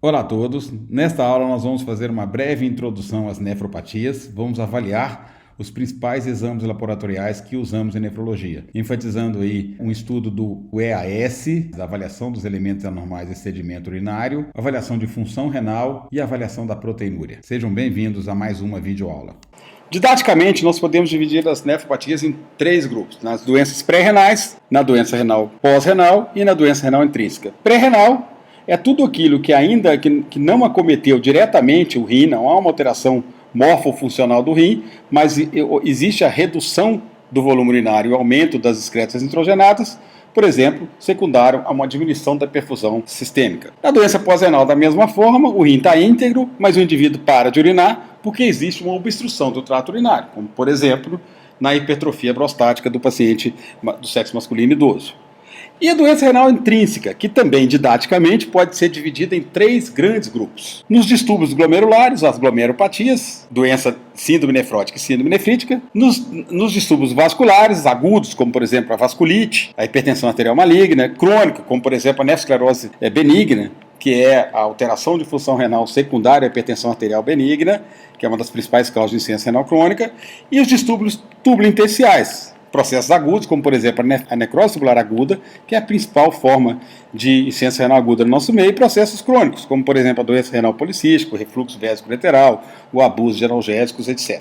Olá a todos. Nesta aula nós vamos fazer uma breve introdução às nefropatias. Vamos avaliar os principais exames laboratoriais que usamos em nefrologia, enfatizando aí um estudo do EAS, da avaliação dos elementos anormais de sedimento urinário, avaliação de função renal e avaliação da proteinúria. Sejam bem-vindos a mais uma videoaula. Didaticamente, nós podemos dividir as nefropatias em três grupos: nas doenças pré-renais, na doença renal pós-renal e na doença renal intrínseca. Pré-renal é tudo aquilo que ainda que não acometeu diretamente o rim, não há uma alteração morfofuncional do rim, mas existe a redução do volume urinário e o aumento das excretas nitrogenadas, por exemplo, secundário a uma diminuição da perfusão sistêmica. Na doença pós-renal, da mesma forma, o rim está íntegro, mas o indivíduo para de urinar porque existe uma obstrução do trato urinário, como, por exemplo, na hipertrofia prostática do paciente do sexo masculino idoso. E a doença renal intrínseca, que também didaticamente pode ser dividida em três grandes grupos. Nos distúrbios glomerulares, as glomerulopatias, doença síndrome nefrótica e síndrome nefrítica. Nos distúrbios vasculares, agudos, como por exemplo a vasculite, a hipertensão arterial maligna. Crônica, como por exemplo a nefrosclerose benigna, que é a alteração de função renal secundária à hipertensão arterial benigna, que é uma das principais causas de insuficiência renal crônica. E os distúrbios tubulointersticiais, processos agudos, como por exemplo a necrose tubular aguda, que é a principal forma de insuficiência renal aguda no nosso meio, e processos crônicos, como por exemplo a doença renal policística, o refluxo vésico-lateral, o abuso de analgésicos, etc.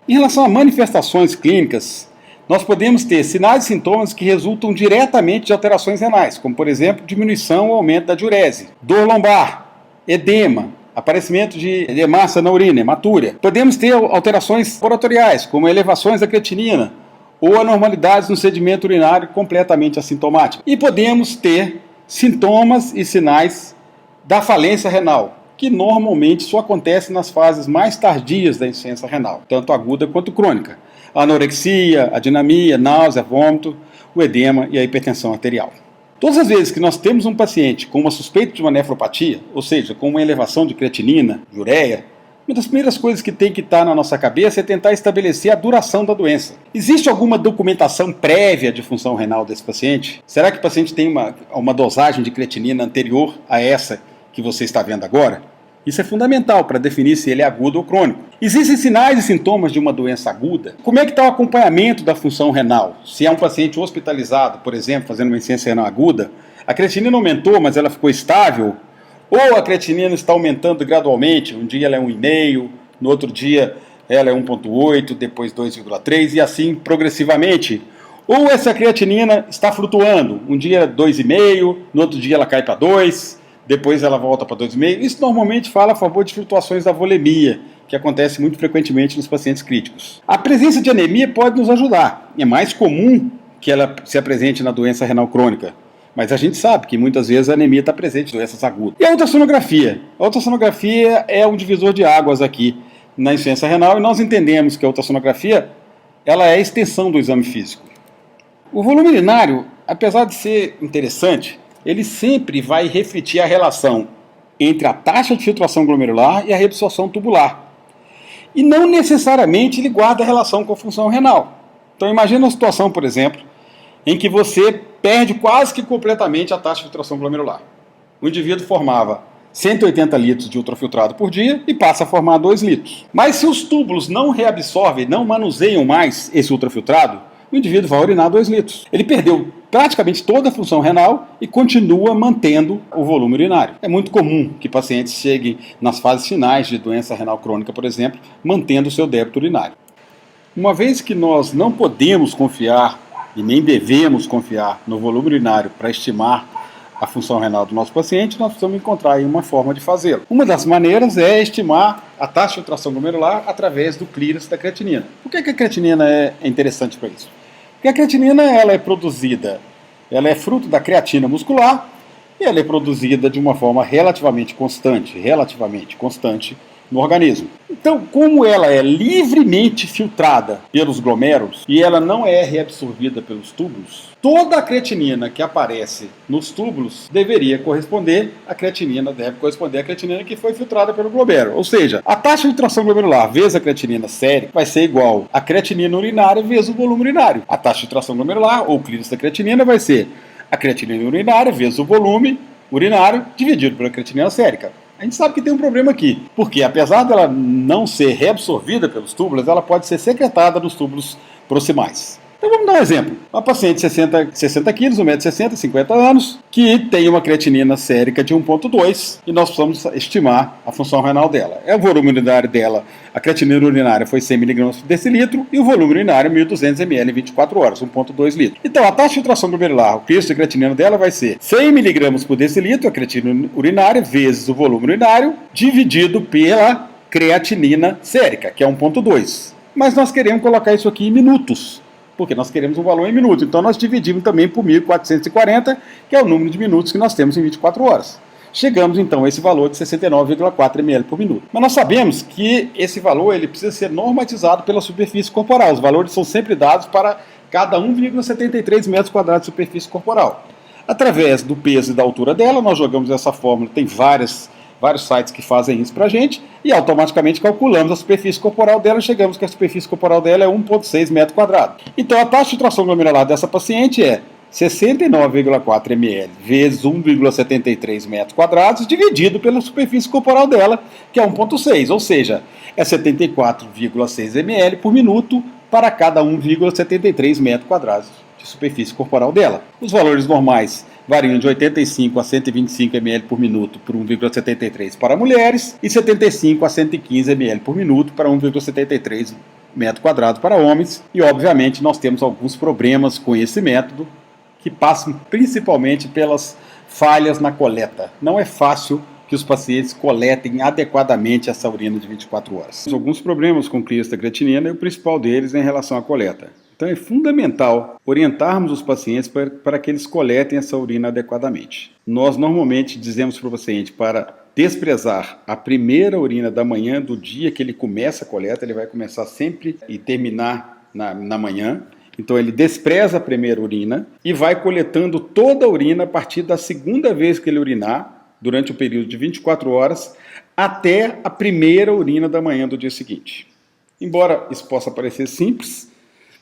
Em relação a manifestações clínicas, nós podemos ter sinais e sintomas que resultam diretamente de alterações renais, como por exemplo diminuição ou aumento da diurese, dor lombar, edema, aparecimento de hemácia na urina, hematúria. Podemos ter alterações laboratoriais, como elevações da creatinina, ou anormalidades no sedimento urinário completamente assintomáticas. E podemos ter sintomas e sinais da falência renal, que normalmente só acontece nas fases mais tardias da insuficiência renal, tanto aguda quanto crônica. A anorexia, a dinamia, náusea, vômito, o edema e a hipertensão arterial. Todas as vezes que nós temos um paciente com uma suspeita de uma nefropatia, ou seja, com uma elevação de creatinina, de ureia, uma das primeiras coisas que tem que estar na nossa cabeça é tentar estabelecer a duração da doença. Existe alguma documentação prévia de função renal desse paciente? Será que o paciente tem uma dosagem de creatinina anterior a essa que você está vendo agora? Isso é fundamental para definir se ele é agudo ou crônico. Existem sinais e sintomas de uma doença aguda? Como é que está o acompanhamento da função renal? Se é um paciente hospitalizado, por exemplo, fazendo uma insuficiência renal aguda, a creatinina aumentou, mas ela ficou estável? Ou a creatinina está aumentando gradualmente, um dia ela é 1,5, no outro dia ela é 1,8, depois 2,3 e assim progressivamente. Ou essa creatinina está flutuando, um dia 2,5, no outro dia ela cai para 2, depois ela volta para 2,5. Isso normalmente fala a favor de flutuações da volemia, que acontece muito frequentemente nos pacientes críticos. A presença de anemia pode nos ajudar, é mais comum que ela se apresente na doença renal crônica. Mas a gente sabe que muitas vezes a anemia está presente em doenças agudas. E a ultrassonografia? A ultrassonografia é um divisor de águas aqui na insuficiência renal e nós entendemos que a ultrassonografia ela é a extensão do exame físico. O volume urinário, apesar de ser interessante, ele sempre vai refletir a relação entre a taxa de filtração glomerular e a reabsorção tubular. E não necessariamente ele guarda relação com a função renal. Então imagina uma situação, por exemplo, em que você perde quase que completamente a taxa de filtração glomerular. O indivíduo formava 180 litros de ultrafiltrado por dia e passa a formar 2 litros. Mas se os túbulos não reabsorvem, não manuseiam mais esse ultrafiltrado, o indivíduo vai urinar 2 litros. Ele perdeu praticamente toda a função renal e continua mantendo o volume urinário. É muito comum que pacientes cheguem nas fases finais de doença renal crônica, por exemplo, mantendo o seu débito urinário. Uma vez que nós não podemos confiar e nem devemos confiar no volume urinário para estimar a função renal do nosso paciente, nós precisamos encontrar aí uma forma de fazê-lo. Uma das maneiras é estimar a taxa de filtração glomerular através do clearance da creatinina. Por que a creatinina é interessante para isso? Porque a creatinina ela é produzida, ela é fruto da creatina muscular e ela é produzida de uma forma relativamente constante no organismo. Então, como ela é livremente filtrada pelos glomérulos e ela não é reabsorvida pelos túbulos, toda a creatinina que aparece nos túbulos deveria corresponder à creatinina, deve corresponder à creatinina que foi filtrada pelo glomérulo. Ou seja, a taxa de filtração glomerular vezes a creatinina sérica vai ser igual à creatinina urinária vezes o volume urinário. A taxa de filtração glomerular, ou clearance da creatinina, vai ser a creatinina urinária vezes o volume urinário dividido pela creatinina sérica. A gente sabe que tem um problema aqui, porque apesar dela não ser reabsorvida pelos túbulos, ela pode ser secretada nos túbulos proximais. Então vamos dar um exemplo. Uma paciente de 60 quilos, 1,60 m, 50 anos, que tem uma creatinina sérica de 1,2 e nós precisamos estimar a função renal dela. O volume urinário dela, a creatinina urinária foi 100 mg por decilitro e o volume urinário 1.200 ml em 24 horas, 1,2 litros. Então a taxa de filtração glomerular, o crescimento de creatinina dela vai ser 100 mg por decilitro, a creatinina urinária, vezes o volume urinário, dividido pela creatinina sérica, que é 1,2. Mas nós queremos colocar isso aqui em minutos, porque nós queremos um valor em minutos. Então nós dividimos também por 1.440, que é o número de minutos que nós temos em 24 horas. Chegamos então a esse valor de 69,4 ml por minuto. Mas nós sabemos que esse valor ele precisa ser normatizado pela superfície corporal. Os valores são sempre dados para cada 1,73 metros quadrados de superfície corporal. Através do peso e da altura dela, nós jogamos essa fórmula, tem vários sites que fazem isso pra gente, e automaticamente calculamos a superfície corporal dela, e chegamos que a superfície corporal dela é 1,6 metro quadrado. Então a taxa de filtração glomerular dessa paciente é 69,4 ml vezes 1,73 metros quadrados, dividido pela superfície corporal dela, que é 1,6, ou seja, é 74,6 ml por minuto para cada 1,73 metros quadrados de superfície corporal dela. Os valores normais variam de 85 a 125 ml por minuto por 1,73 para mulheres e 75 a 115 ml por minuto para 1,73 metro quadrado para homens. E, obviamente, nós temos alguns problemas com esse método que passam principalmente pelas falhas na coleta. Não é fácil que os pacientes coletem adequadamente essa urina de 24 horas. Alguns problemas com clíris da creatinina e o principal deles é em relação à coleta. Então é fundamental orientarmos os pacientes para que eles coletem essa urina adequadamente. Nós normalmente dizemos para o paciente para desprezar a primeira urina da manhã do dia que ele começa a coleta, ele vai começar sempre e terminar na manhã. Então ele despreza a primeira urina e vai coletando toda a urina a partir da segunda vez que ele urinar, durante o período de 24 horas, até a primeira urina da manhã do dia seguinte. Embora isso possa parecer simples,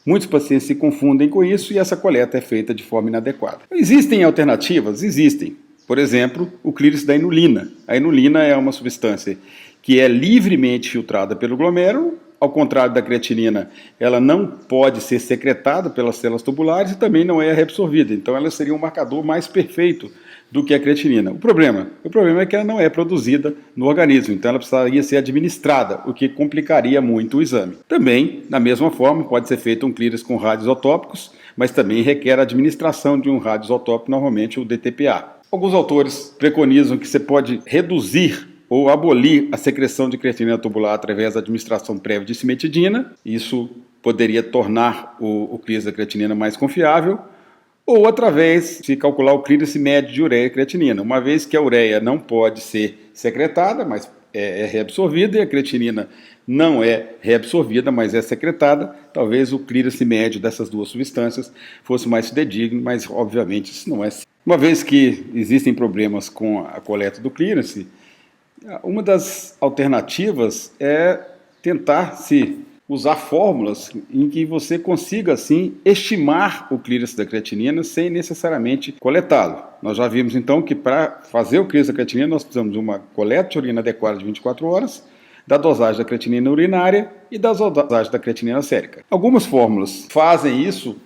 muitos pacientes se confundem com isso e essa coleta é feita de forma inadequada. Existem alternativas? Existem. Por exemplo, o clíris da inulina. A inulina é uma substância que é livremente filtrada pelo glomérulo. Ao contrário da creatinina, ela não pode ser secretada pelas células tubulares e também não é reabsorvida. Então ela seria um marcador mais perfeito do que a creatinina. O problema é que ela não é produzida no organismo, então ela precisaria ser administrada, o que complicaria muito o exame. Também, da mesma forma, pode ser feito um clíris com radioisotópicos, mas também requer a administração de um radioisotópico, normalmente o DTPA. Alguns autores preconizam que você pode reduzir ou abolir a secreção de creatinina tubular através da administração prévia de cimetidina. Isso poderia tornar o clíris da creatinina mais confiável, ou através de calcular o clíris médio de ureia e creatinina. Uma vez que a ureia não pode ser secretada, mas é reabsorvida, e a creatinina não é reabsorvida, mas é secretada, talvez o clíris médio dessas duas substâncias fosse mais fidedigno, mas obviamente isso não é assim. Uma vez que existem problemas com a coleta do clíris, uma das alternativas é tentar usar fórmulas em que você consiga, assim, estimar o clíris da creatinina sem necessariamente coletá-lo. Nós já vimos, então, que para fazer o clíris da creatinina nós precisamos de uma coleta de urina adequada de 24 horas, da dosagem da creatinina urinária e da dosagem da creatinina sérica. Algumas fórmulas fazem isso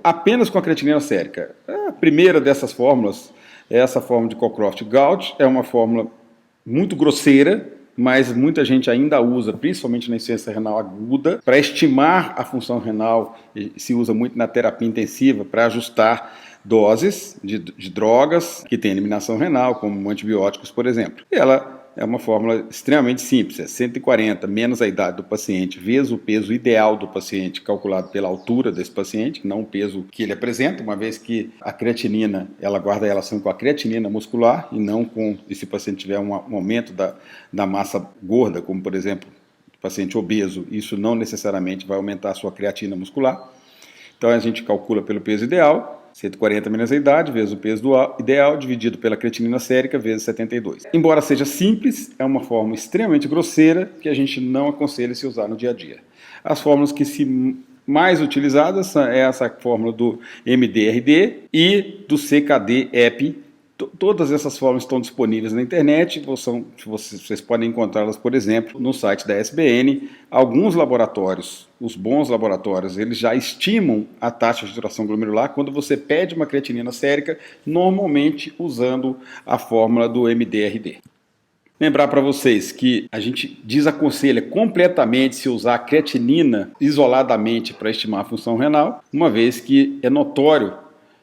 apenas com a creatinina sérica. A primeira dessas fórmulas é essa fórmula de Cockcroft-Gault, é uma fórmula muito grosseira, mas muita gente ainda usa, principalmente na insuficiência renal aguda, para estimar a função renal, e se usa muito na terapia intensiva para ajustar doses de drogas que têm eliminação renal, como antibióticos, por exemplo. E ela é uma fórmula extremamente simples, é 140 menos a idade do paciente, vezes o peso ideal do paciente, calculado pela altura desse paciente, não o peso que ele apresenta, uma vez que a creatinina, ela guarda relação com a creatinina muscular e não com, e se o paciente tiver um aumento da massa gorda, como por exemplo, o paciente obeso, isso não necessariamente vai aumentar a sua creatina muscular. Então a gente calcula pelo peso ideal, 140 menos a idade, vezes o peso ideal, dividido pela creatinina sérica, vezes 72. Embora seja simples, é uma fórmula extremamente grosseira que a gente não aconselha se usar no dia a dia. As fórmulas que se mais utilizadas é essa fórmula do MDRD e do CKD-EPI, Todas essas formas estão disponíveis na internet, vocês podem encontrá-las, por exemplo, no site da SBN. Alguns laboratórios, os bons laboratórios, eles já estimam a taxa de filtração glomerular quando você pede uma creatinina sérica, normalmente usando a fórmula do MDRD. Lembrar para vocês que a gente desaconselha completamente se usar a creatinina isoladamente para estimar a função renal, uma vez que é notório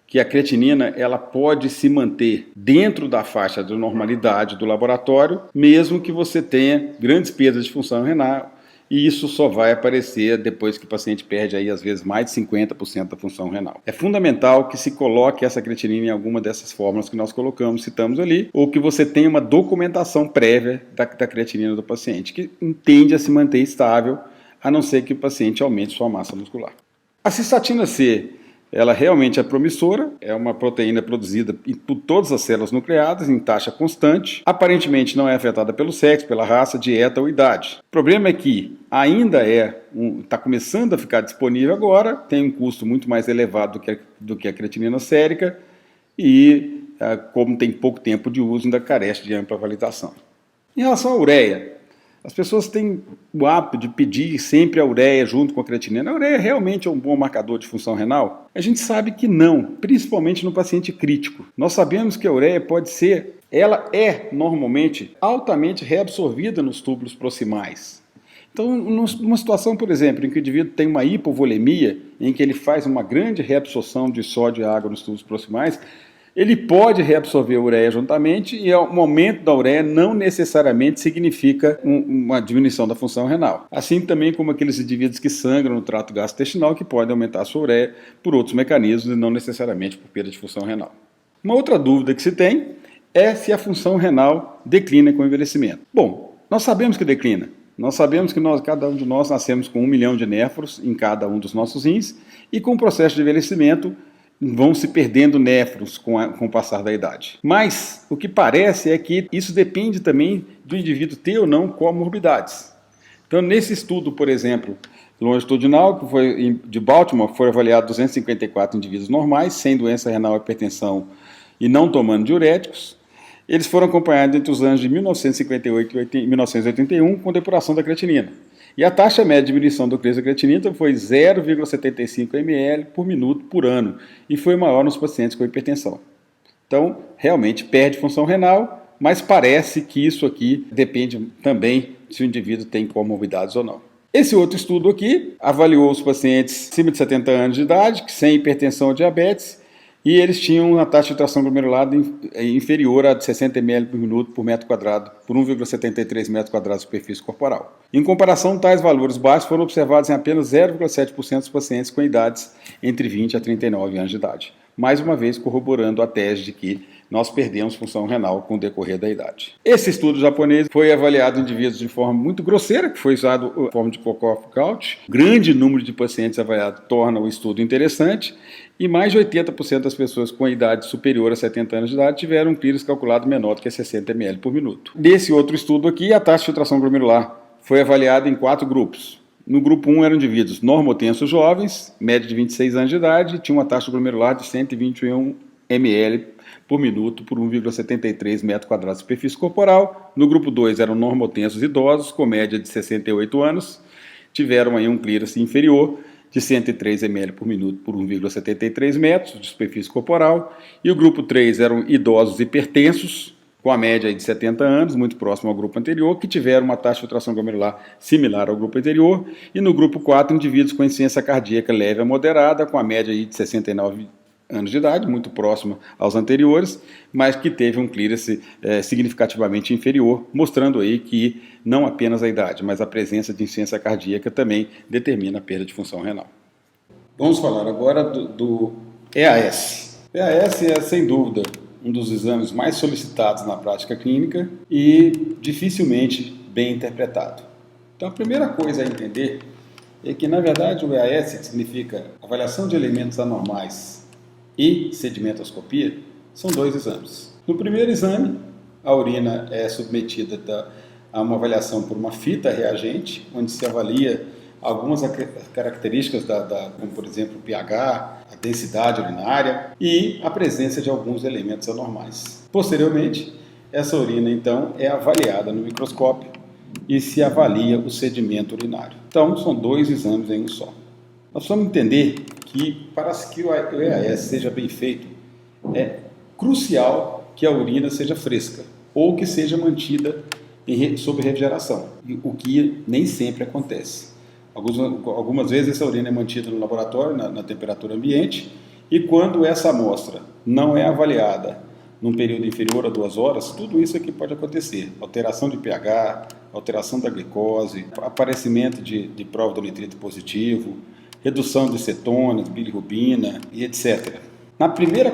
que a creatinina ela pode se manter dentro da faixa de normalidade do laboratório, mesmo que você tenha grandes perdas de função renal, e isso só vai aparecer depois que o paciente perde aí, às vezes, mais de 50% da função renal. É fundamental que se coloque essa creatinina em alguma dessas fórmulas que nós citamos ali, ou que você tenha uma documentação prévia da creatinina do paciente, que tende a se manter estável, a não ser que o paciente aumente sua massa muscular. A cistatina C, ela realmente é promissora, é uma proteína produzida por todas as células nucleadas em taxa constante, aparentemente não é afetada pelo sexo, pela raça, dieta ou idade. O problema é que ainda está começando a ficar disponível agora, tem um custo muito mais elevado do que a creatinina sérica e, como tem pouco tempo de uso, ainda carece de ampla validação. Em relação à ureia, as pessoas têm o hábito de pedir sempre a ureia junto com a creatinina. A ureia realmente é um bom marcador de função renal? A gente sabe que não, principalmente no paciente crítico. Nós sabemos que a ureia ela é normalmente altamente reabsorvida nos túbulos proximais. Então, numa situação, por exemplo, em que o indivíduo tem uma hipovolemia, em que ele faz uma grande reabsorção de sódio e água nos túbulos proximais, ele pode reabsorver a ureia juntamente e o aumento da ureia não necessariamente significa uma diminuição da função renal. Assim também como aqueles indivíduos que sangram no trato gastrointestinal que podem aumentar a sua ureia por outros mecanismos e não necessariamente por perda de função renal. Uma outra dúvida que se tem é se a função renal declina com o envelhecimento. Bom, nós sabemos que declina. Nós sabemos que cada um de nós nascemos com 1 milhão de néfros em cada um dos nossos rins e com o processo de envelhecimento vão se perdendo néfrons com o passar da idade. Mas o que parece é que isso depende também do indivíduo ter ou não comorbidades. Então, nesse estudo, por exemplo, longitudinal, que foi de Baltimore, foram avaliados 254 indivíduos normais, sem doença renal, hipertensão e não tomando diuréticos. Eles foram acompanhados entre os anos de 1958 e 1981 com depuração da creatinina. E a taxa média de diminuição do clearance da creatinina foi 0,75 ml por minuto por ano e foi maior nos pacientes com hipertensão. Então, realmente perde função renal, mas parece que isso aqui depende também se o indivíduo tem comorbidades ou não. Esse outro estudo aqui avaliou os pacientes acima de 70 anos de idade, sem hipertensão ou diabetes, e eles tinham uma taxa de filtração glomerular inferior a 60 ml por minuto por metro quadrado, por 1,73 metros quadrados de superfície corporal. Em comparação, tais valores baixos foram observados em apenas 0,7% dos pacientes com idades entre 20 a 39 anos de idade. Mais uma vez, corroborando a tese de que nós perdemos função renal com o decorrer da idade. Esse estudo japonês foi avaliado em indivíduos de forma muito grosseira, que foi usado a forma de Cockcroft. Grande número de pacientes avaliados torna o estudo interessante e mais de 80% das pessoas com idade superior a 70 anos de idade tiveram um clearance calculado menor do que 60 ml por minuto. Nesse outro estudo aqui, a taxa de filtração glomerular foi avaliada em 4 grupos. No grupo 1 eram indivíduos normotensos jovens, média de 26 anos de idade, e tinham uma taxa glomerular de 121 ml por minuto por 1,73 metro quadrado de superfície corporal. No grupo 2 eram normotensos idosos, com média de 68 anos, tiveram aí um clearance inferior de 103 ml por minuto por 1,73 metros de superfície corporal. E o grupo 3 eram idosos hipertensos, com a média de 70 anos, muito próximo ao grupo anterior, que tiveram uma taxa de filtração glomerular similar ao grupo anterior. E no grupo 4, indivíduos com insuficiência cardíaca leve a moderada, com a média de 69 anos de idade, muito próximo aos anteriores, mas que teve um clearance significativamente inferior, mostrando aí que não apenas a idade, mas a presença de insuficiência cardíaca também determina a perda de função renal. Vamos falar agora do EAS. EAS é, sem dúvida, um dos exames mais solicitados na prática clínica e dificilmente bem interpretado. Então, a primeira coisa a entender é que, na verdade, o EAS, que significa avaliação de elementos anormais e sedimentoscopia, são 2 exames. No primeiro exame, a urina é submetida a uma avaliação por uma fita reagente, onde se avalia algumas características, como por exemplo o pH, a densidade urinária e a presença de alguns elementos anormais. Posteriormente, essa urina, então, é avaliada no microscópio e se avalia o sedimento urinário. Então, são 2 exames em um só. Nós vamos entender que, para que o EAS seja bem feito, é crucial que a urina seja fresca ou que seja mantida sob refrigeração, o que nem sempre acontece. Algumas vezes essa urina é mantida no laboratório, na temperatura ambiente, e quando essa amostra não é avaliada num período inferior a 2 horas, tudo isso aqui pode acontecer. Alteração de pH, alteração da glicose, aparecimento de prova do nitrito positivo, redução de cetonas, bilirrubina e etc. Na primeira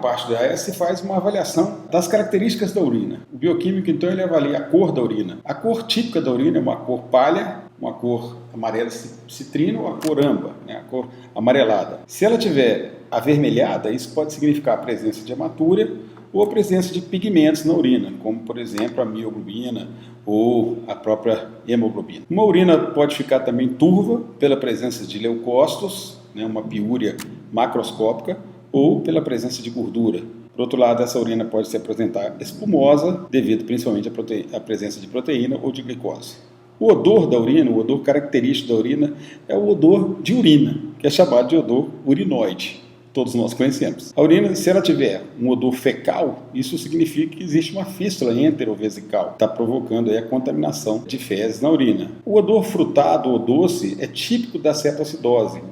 parte do EAS se faz uma avaliação das características da urina. O bioquímico, então, ele avalia a cor da urina. A cor típica da urina é uma cor palha, uma cor amarela citrino ou a cor âmbar, né? A cor amarelada. Se ela tiver avermelhada, isso pode significar a presença de hematúria ou a presença de pigmentos na urina, como, por exemplo, a mioglobina ou a própria hemoglobina. Uma urina pode ficar também turva pela presença de leucócitos, né? Uma piúria macroscópica, ou pela presença de gordura. Por outro lado, essa urina pode se apresentar espumosa, devido principalmente à presença de proteína ou de glicose. O odor da urina, o odor característico da urina, é o odor de urina, que é chamado de odor urinoide. Todos nós conhecemos. A urina, se ela tiver um odor fecal, isso significa que existe uma fístula enterovesical, está provocando aí a contaminação de fezes na urina. O odor frutado ou doce é típico da cetoacidose,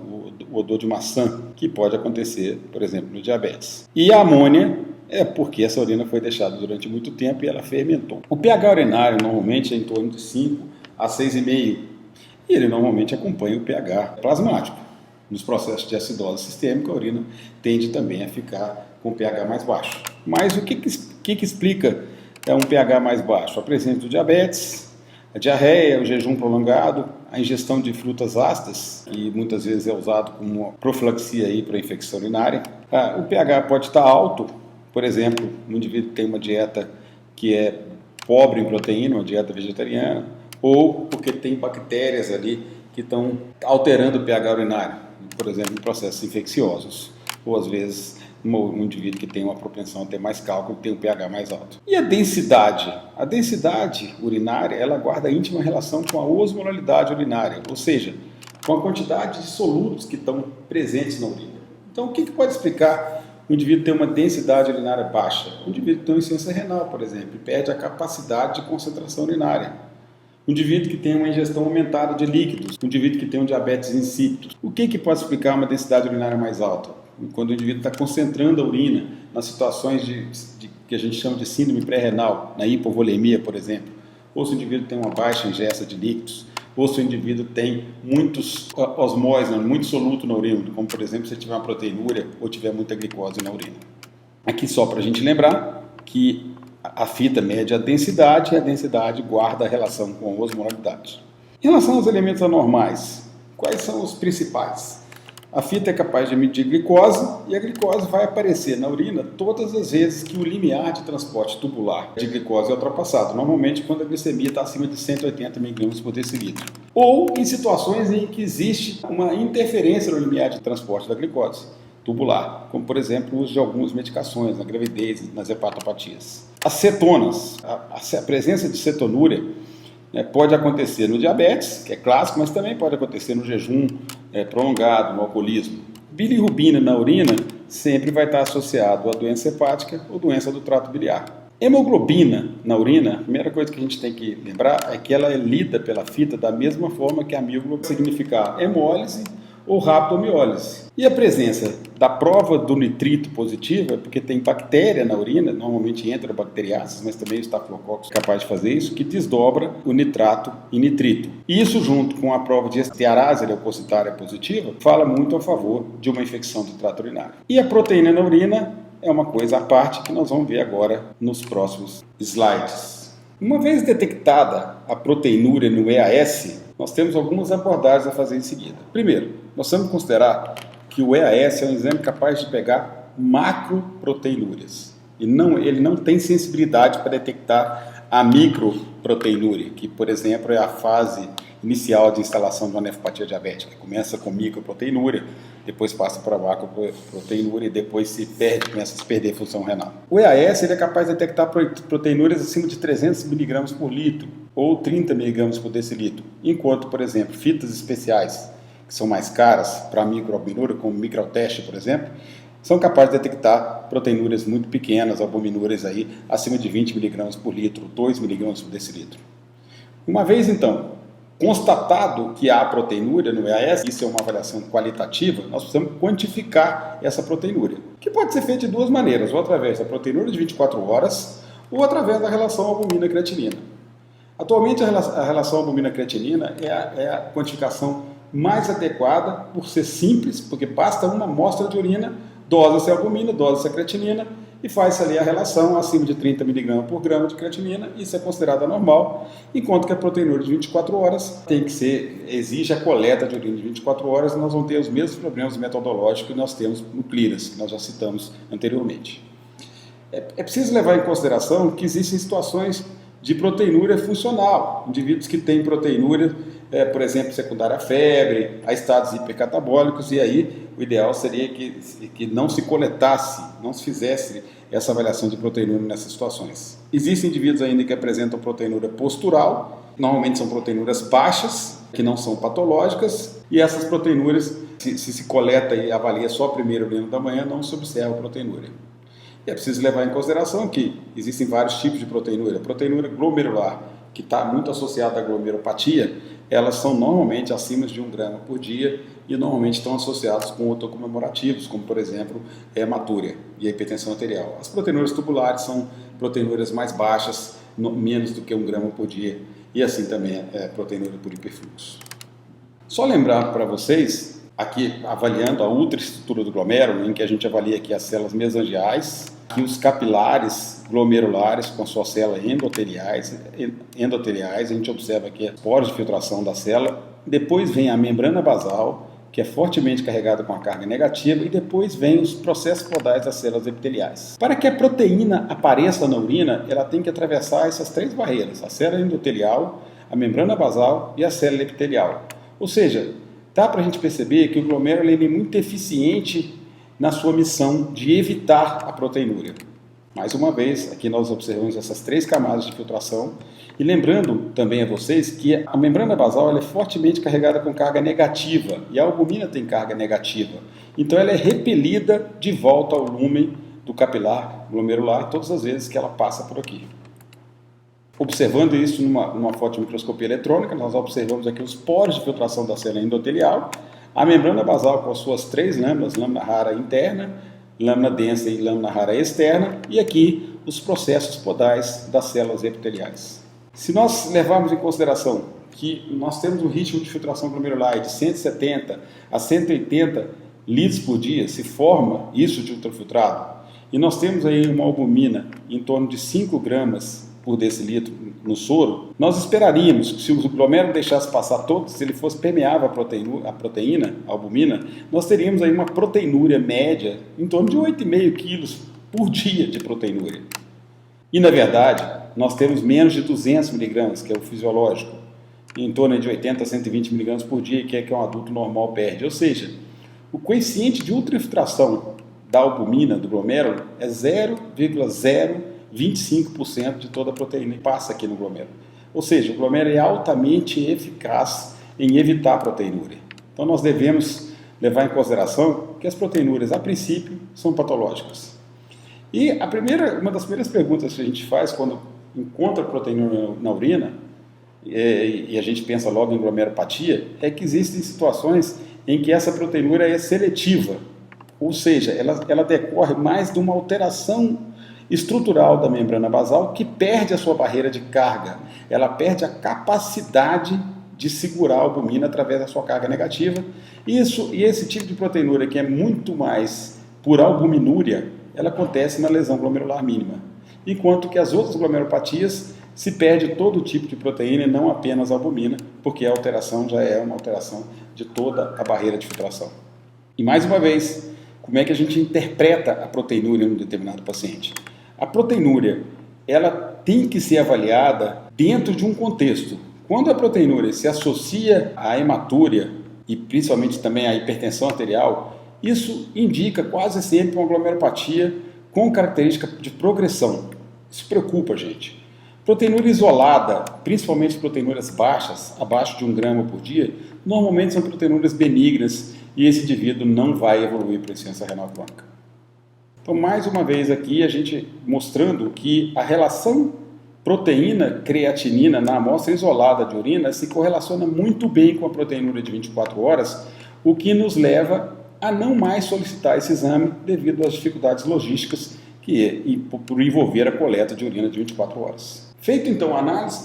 o odor de maçã, que pode acontecer, por exemplo, no diabetes. E a amônia é porque essa urina foi deixada durante muito tempo e ela fermentou. O pH urinário normalmente é em torno de 5 a 6,5 e ele normalmente acompanha o pH plasmático. Nos processos de acidose sistêmica, a urina tende também a ficar com pH mais baixo. Mas o que explica um pH mais baixo? A presença do diabetes, a diarreia, o jejum prolongado, a ingestão de frutas ácidas, que muitas vezes é usado como uma profilaxia para a infecção urinária. O pH pode estar alto, por exemplo, um indivíduo que tem uma dieta que é pobre em proteína, uma dieta vegetariana, ou porque tem bactérias ali que estão alterando o pH urinário, por exemplo, em processos infecciosos, ou às vezes um indivíduo que tem uma propensão a ter mais cálculo tem um pH mais alto. E a densidade? A densidade urinária, ela guarda íntima relação com a osmolaridade urinária, ou seja, com a quantidade de solutos que estão presentes na urina. Então, o que pode explicar um indivíduo ter uma densidade urinária baixa? Um indivíduo que tem uma insuficiência renal, por exemplo, perde a capacidade de concentração urinária. Um indivíduo que tem uma ingestão aumentada de líquidos, um indivíduo que tem um diabetes insípido. O que pode explicar uma densidade urinária mais alta? Quando o indivíduo está concentrando a urina nas situações que a gente chama de síndrome pré-renal, na hipovolemia, por exemplo, ou se o indivíduo tem uma baixa ingesta de líquidos, ou se o indivíduo tem muitos osmose, muito soluto na urina, como por exemplo se tiver uma proteinúria ou tiver muita glicose na urina. Aqui só para a gente lembrar que a fita mede a densidade e a densidade guarda a relação com a osmolaridade. Em relação aos elementos anormais, quais são os principais? A fita é capaz de medir glicose e a glicose vai aparecer na urina todas as vezes que o limiar de transporte tubular de glicose é ultrapassado, normalmente quando a glicemia está acima de 180 mg por decilitro. Ou em situações em que existe uma interferência no limiar de transporte da glicose tubular, como por exemplo o uso de algumas medicações na gravidez, nas hepatopatias. As cetonas, a presença de cetonúria, pode acontecer no diabetes, que é clássico, mas também pode acontecer no jejum prolongado, no alcoolismo. Bilirrubina na urina sempre vai estar associado a doença hepática ou doença do trato biliar. Hemoglobina na urina, a primeira coisa que a gente tem que lembrar é que ela é lida pela fita da mesma forma que a mioglobina, significar hemólise ou rhabdomiólise. E a presença da prova do nitrito positivo é porque tem bactéria na urina, normalmente enterobacteriaces, mas também o estafilococcus é capaz de fazer isso, que desdobra o nitrato em nitrito. E isso, junto com a prova de estearase leucocitária positiva, fala muito a favor de uma infecção do trato urinário. E a proteína na urina é uma coisa à parte que nós vamos ver agora nos próximos slides. Uma vez detectada a proteinúria no EAS, nós temos algumas abordagens a fazer em seguida. Primeiro, nós temos que considerar que o EAS é um exame capaz de pegar macroproteinúrias. E ele não tem sensibilidade para detectar a microproteinúria, que, por exemplo, é a fase inicial de instalação de uma nefropatia diabética. Começa com microproteinúria, depois passa para macroproteinúria e depois começa a se perder a função renal. O EAS ele é capaz de detectar proteinúrias acima de 300 mg por litro ou 30 mg por decilitro, enquanto, por exemplo, fitas especiais, que são mais caras para microalbuminúria, como microteste, por exemplo, são capazes de detectar proteinúrias muito pequenas, albuminúrias aí, acima de 20 mg por litro, 2 mg por decilitro. Uma vez, então, constatado que há proteinúria no EAS, isso é uma avaliação qualitativa, nós precisamos quantificar essa proteinúria, que pode ser feita de duas maneiras, ou através da proteinúria de 24 horas, ou através da relação albumina-creatinina. Atualmente, a relação albumina-creatinina é a quantificação mais adequada, por ser simples, porque basta uma amostra de urina, dosa-se a albumina, dosa-se a creatinina, e faz ali a relação acima de 30 mg por grama de creatinina, isso é considerado normal, enquanto que a proteinúria de 24 horas exige a coleta de urina de 24 horas, e nós vamos ter os mesmos problemas metodológicos que nós temos no CLIRAS, que nós já citamos anteriormente. É preciso levar em consideração que existem situações de proteinúria funcional, indivíduos que têm proteinúria, por exemplo, secundária à febre, a estados hipercatabólicos, e aí o ideal seria que não se coletasse, não se fizesse essa avaliação de proteinúria nessas situações. Existem indivíduos ainda que apresentam proteinúria postural, normalmente são proteinúrias baixas, que não são patológicas, e essas proteinúrias, se coleta e avalia só a primeira urina da manhã, não se observa a proteinúria. E é preciso levar em consideração que existem vários tipos de proteinúria. A proteinúria glomerular, que está muito associada à glomerulopatia, elas são normalmente acima de 1 grama por dia e normalmente estão associadas com autocomemorativos, como por exemplo a hematúria e a hipertensão arterial. As proteinúrias tubulares são proteinúrias mais baixas, menos do que 1 grama por dia, e assim também é proteinúria por hiperfluxo. Só lembrar para vocês, aqui avaliando a ultraestrutura do glomérulo, em que a gente avalia aqui as células mesangiais, que os capilares glomerulares com suas células endoteliais, a gente observa aqui as poros de filtração da célula, depois vem a membrana basal, que é fortemente carregada com a carga negativa, e depois vem os processos podais das células epiteliais. Para que a proteína apareça na urina, ela tem que atravessar essas três barreiras, a célula endotelial, a membrana basal e a célula epitelial. Ou seja, dá para a gente perceber que o glomérulo é muito eficiente na sua missão de evitar a proteinúria. Mais uma vez, aqui nós observamos essas três camadas de filtração, e lembrando também a vocês que a membrana basal ela é fortemente carregada com carga negativa, e a albumina tem carga negativa, então ela é repelida de volta ao lúmen do capilar glomerular todas as vezes que ela passa por aqui. Observando isso numa fotomicroscopia eletrônica, nós observamos aqui os poros de filtração da célula endotelial, a membrana basal com as suas três lâminas, lâmina rara interna, lâmina densa e lâmina rara externa, e aqui os processos podais das células epiteliais. Se nós levarmos em consideração que nós temos um ritmo de filtração glomerular de 170 a 180 litros por dia, se forma isso de ultrafiltrado, e nós temos aí uma albumina em torno de 5 gramas por decilitro no soro, nós esperaríamos que se o glomérulo deixasse passar todo, se ele fosse permeável à proteína, a albumina, nós teríamos aí uma proteinúria média em torno de 8,5 quilos por dia de proteinúria. E na verdade, nós temos menos de 200 miligramas, que é o fisiológico, em torno de 80 a 120 miligramas por dia, que é que um adulto normal perde. Ou seja, o coeficiente de ultrafiltração da albumina do glomérulo é 0,025% de toda a proteína que passa aqui no glomérulo. Ou seja, o glomérulo é altamente eficaz em evitar a proteinúria. Então nós devemos levar em consideração que as proteinúrias, a princípio, são patológicas. E uma das primeiras perguntas que a gente faz quando encontra proteína na urina, e a gente pensa logo em glomerulopatia, é que existem situações em que essa proteinúria é seletiva, ou seja, ela decorre mais de uma alteração estrutural da membrana basal que perde a sua barreira de carga, ela perde a capacidade de segurar a albumina através da sua carga negativa. E esse tipo de proteinúria, que é muito mais por albuminúria, ela acontece na lesão glomerular mínima, enquanto que as outras glomerulopatias se perde todo tipo de proteína e não apenas a albumina, porque a alteração já é uma alteração de toda a barreira de filtração. E mais uma vez, como é que a gente interpreta a proteinúria em um determinado paciente? A proteinúria ela tem que ser avaliada dentro de um contexto. Quando a proteinúria se associa à hematúria e principalmente também à hipertensão arterial, isso indica quase sempre uma glomerulopatia com característica de progressão. Isso preocupa a gente. Proteinúria isolada, principalmente proteinúrias baixas, abaixo de 1 grama por dia, normalmente são proteinúrias benignas e esse indivíduo não vai evoluir para insuficiência renal crônica. Então, mais uma vez aqui, a gente mostrando que a relação proteína-creatinina na amostra isolada de urina se correlaciona muito bem com a proteinúria de 24 horas, o que nos leva a não mais solicitar esse exame devido às dificuldades logísticas e por envolver a coleta de urina de 24 horas. Feito então a análise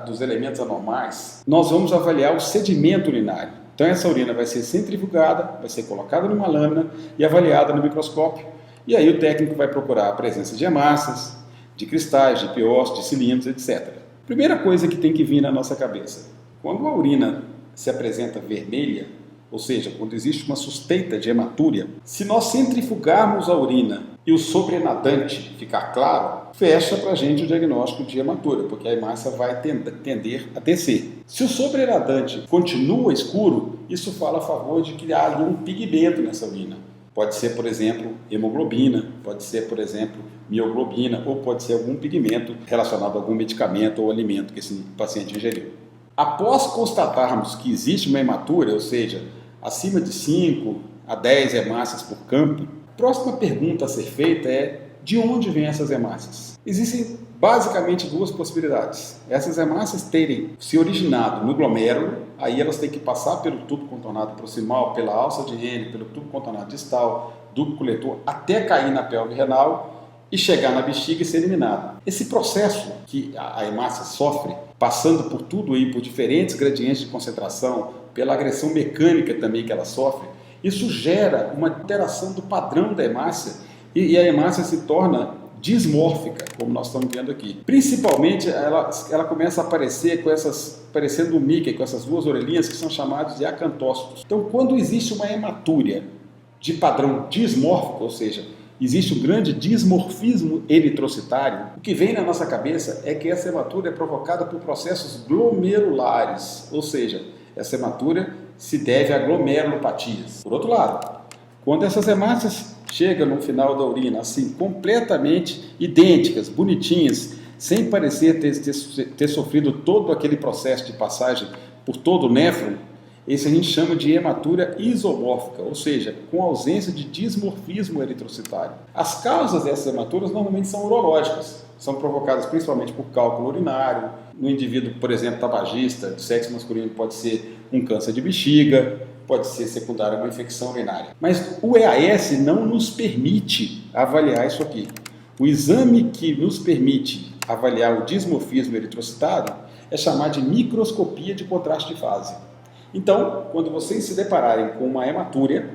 dos elementos anormais, nós vamos avaliar o sedimento urinário. Então essa urina vai ser centrifugada, vai ser colocada numa lâmina e avaliada no microscópio. E aí o técnico vai procurar a presença de hemácias, de cristais, de piócitos, de cilindros, etc. Primeira coisa que tem que vir na nossa cabeça, quando a urina se apresenta vermelha, ou seja, quando existe uma suspeita de hematúria, se nós centrifugarmos a urina e o sobrenadante ficar claro, fecha para a gente o diagnóstico de hematúria, porque a hemácia vai tender a descer. Se o sobrenadante continua escuro, isso fala a favor de que há ali um pigmento nessa urina. Pode ser, por exemplo, hemoglobina, pode ser, por exemplo, mioglobina, ou pode ser algum pigmento relacionado a algum medicamento ou alimento que esse paciente ingeriu. Após constatarmos que existe uma hematúria, ou seja, acima de 5 a 10 hemácias por campo, a próxima pergunta a ser feita é: de onde vêm essas hemácias? Existem basicamente duas possibilidades. Essas hemácias terem se originado no glomérulo, aí elas têm que passar pelo tubo contornado proximal, pela alça de Henle, pelo tubo contornado distal, ducto coletor, até cair na pelve renal e chegar na bexiga e ser eliminada. Esse processo que a hemácia sofre, passando por tudo aí, por diferentes gradientes de concentração, pela agressão mecânica também que ela sofre, isso gera uma alteração do padrão da hemácia e a hemácia se torna dismórfica, como nós estamos vendo aqui. Principalmente, ela começa a aparecer parecendo um Mickey, com essas duas orelhinhas que são chamados de acantócitos. Então, quando existe uma hematúria de padrão dismórfico, ou seja, existe um grande dismorfismo eritrocitário, o que vem na nossa cabeça é que essa hematúria é provocada por processos glomerulares, ou seja, essa hematúria se deve a glomerulopatias. Por outro lado, quando essas hemácias chegam no final da urina, assim, completamente idênticas, bonitinhas, sem parecer ter sofrido todo aquele processo de passagem por todo o néfron, esse a gente chama de hematúria isomórfica, ou seja, com ausência de dismorfismo eritrocitário. As causas dessas hematuras normalmente são urológicas, são provocadas principalmente por cálculo urinário. No indivíduo, por exemplo, tabagista, de sexo masculino, pode ser um câncer de bexiga, pode ser secundário a uma infecção urinária. Mas o EAS não nos permite avaliar isso aqui. O exame que nos permite avaliar o dismorfismo eritrocitário é chamado de microscopia de contraste de fase. Então, quando vocês se depararem com uma hematúria,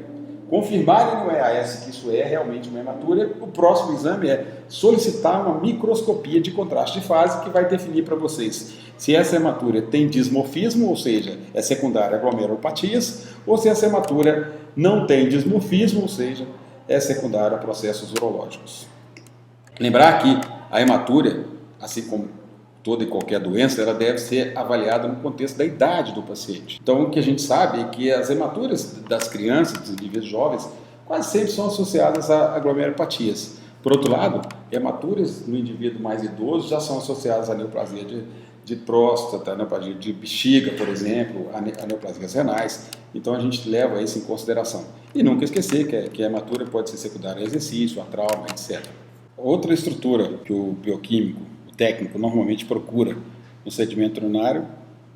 confirmarem no EAS que isso é realmente uma hematúria, o próximo exame é solicitar uma microscopia de contraste de fase que vai definir para vocês se essa hematúria tem dismorfismo, ou seja, é secundária a glomerulopatias, ou se essa hematúria não tem dismorfismo, ou seja, é secundária a processos urológicos. Lembrar que a hematúria, assim como toda e qualquer doença, ela deve ser avaliada no contexto da idade do paciente. Então, o que a gente sabe é que as hematuras das crianças, dos indivíduos jovens, quase sempre são associadas a glomerulopatias. Por outro lado, hematuras no indivíduo mais idoso já são associadas à neoplasia de próstata, neoplasia de bexiga, por exemplo, a neoplasias renais. Então, a gente leva isso em consideração. E nunca esquecer que a hematura pode ser secundária a exercício, a trauma, etc. Outra estrutura que o bioquímico, o técnico, normalmente procura no sedimento urinário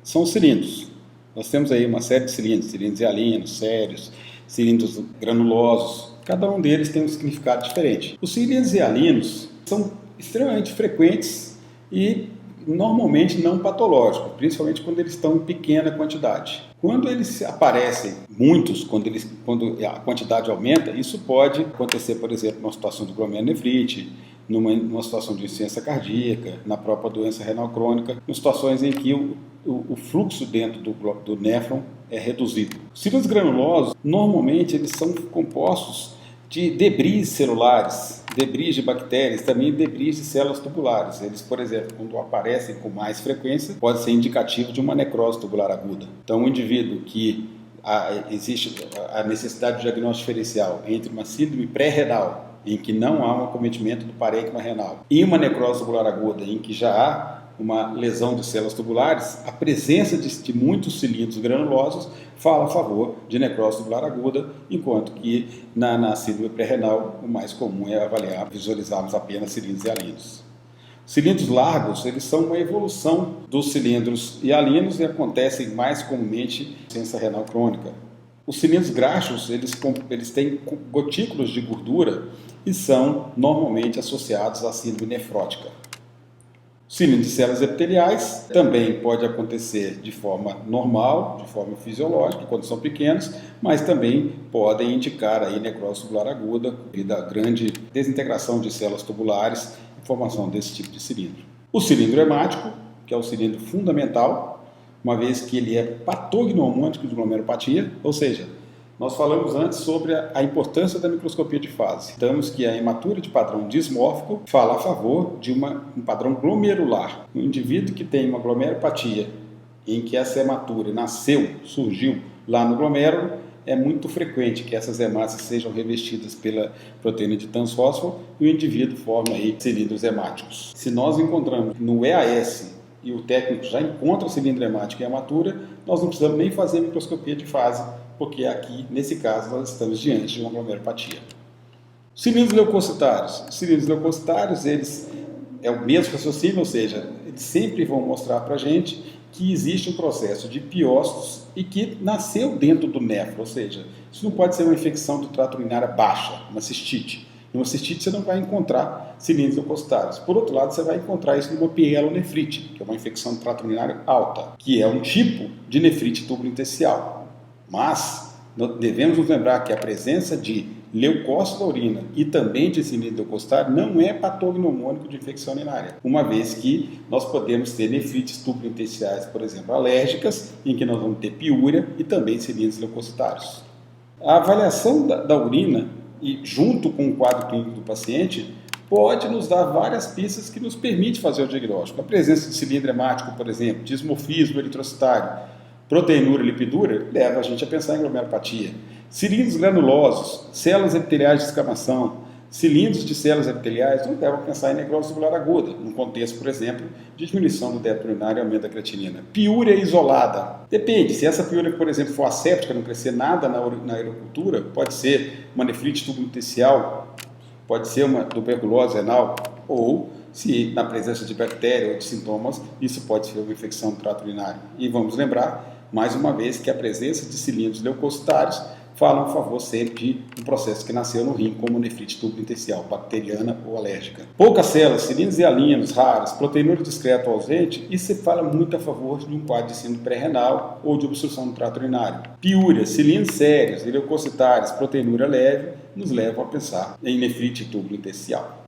são os cilindros. Nós temos aí uma série de cilindros hialinos, sérios, cilindros granulosos. Cada um deles tem um significado diferente. Os cilindros hialinos são extremamente frequentes e normalmente não patológicos, principalmente quando eles estão em pequena quantidade. Quando eles aparecem muitos, quando a quantidade aumenta, isso pode acontecer, por exemplo, numa situação de glomerulonefrite, numa situação de insuficiência cardíaca, na própria doença renal crônica, em situações em que o fluxo dentro do néfron é reduzido. Os cilindros granulosos, normalmente, eles são compostos de debris celulares, debris de bactérias, também debris de células tubulares. Eles, por exemplo, quando aparecem com mais frequência, pode ser indicativo de uma necrose tubular aguda. Então, um indivíduo que existe a necessidade de diagnóstico diferencial entre uma síndrome pré-renal, em que não há um acometimento do parênquima renal, e uma necrose tubular aguda, em que já há uma lesão de células tubulares, a presença de muitos cilindros granulosos fala a favor de necrose tubular aguda, enquanto que na síndrome pré-renal o mais comum é visualizarmos apenas cilindros hialinos. Cilindros largos, eles são uma evolução dos cilindros hialinos e acontecem mais comumente em insuficiência renal crônica. Os cilindros graxos, eles têm gotículos de gordura e são normalmente associados à síndrome nefrótica. Cilindros de células epiteliais também pode acontecer de forma normal, de forma fisiológica, quando são pequenos, mas também podem indicar aí necrose tubular aguda devido à grande desintegração de células tubulares e formação desse tipo de cilindro. O cilindro hemático, que é o cilindro fundamental, uma vez que ele é patognomônico de glomerulopatia, ou seja, nós falamos antes sobre a importância da microscopia de fase. Estamos que a hematura de padrão dismórfico fala a favor de um padrão glomerular. Um indivíduo que tem uma glomerulopatia em que essa hematura surgiu lá no glomérulo, é muito frequente que essas hemácias sejam revestidas pela proteína de transfósforo e o indivíduo forma aí cilindros hemáticos. Se nós encontramos no EAS e o técnico já encontra cilindro hemático e hematura, nós não precisamos nem fazer microscopia de fase, porque aqui, nesse caso, nós estamos diante de uma glomerulopatia. Cilindros leucocitários. Cilindros leucocitários, eles é o mesmo raciocínio, ou seja, eles sempre vão mostrar para a gente que existe um processo de piócitos e que nasceu dentro do néfro, ou seja, isso não pode ser uma infecção do trato urinário baixa, uma cistite. Numa cistite você não vai encontrar cilindros leucocitários. Por outro lado, você vai encontrar isso numa pielonefrite, que é uma infecção do trato urinário alta, que é um tipo de nefrite tubulointestinal. Mas devemos nos lembrar que a presença de leucócito da urina e também de cilindro leucocitário não é patognomônico de infecção urinária, uma vez que nós podemos ter nefrites tubulointestinais, por exemplo, alérgicas, em que nós vamos ter piúria e também cilindros leucocitários. A avaliação da urina, e junto com o quadro clínico do paciente, pode nos dar várias pistas que nos permite fazer o diagnóstico. A presença de cilindro hemático, por exemplo, dismorfismo eritrocitário, proteinúria e lipidúria, leva a gente a pensar em glomerulopatia. Cilindros granulosos, células epiteliais de escamação, cilindros de células epiteliais nos levam a pensar em necrose tubular aguda, num contexto, por exemplo, de diminuição do débito urinário e aumento da creatinina. Piúria isolada. Depende, se essa piúria, por exemplo, for asséptica, não crescer nada na aerocultura, pode ser uma nefrite tubulointestinal, pode ser uma tuberculose renal, ou se na presença de bactéria ou de sintomas, isso pode ser uma infecção do trato urinário. E vamos lembrar, mais uma vez, que a presença de cilindros leucocitários falam a favor sempre de um processo que nasceu no rim, como nefrite tubulointestinal, bacteriana ou alérgica. Poucas células, cilindros hialinos raros, proteinúria discreta ou ausente, isso fala muito a favor de um quadro de síndrome pré-renal ou de obstrução do trato urinário. Piúria, cilindros sérios, leucocitários, proteinúria leve, nos levam a pensar em nefrite tubulointestinal.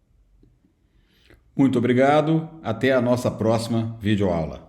Muito obrigado, até a nossa próxima videoaula.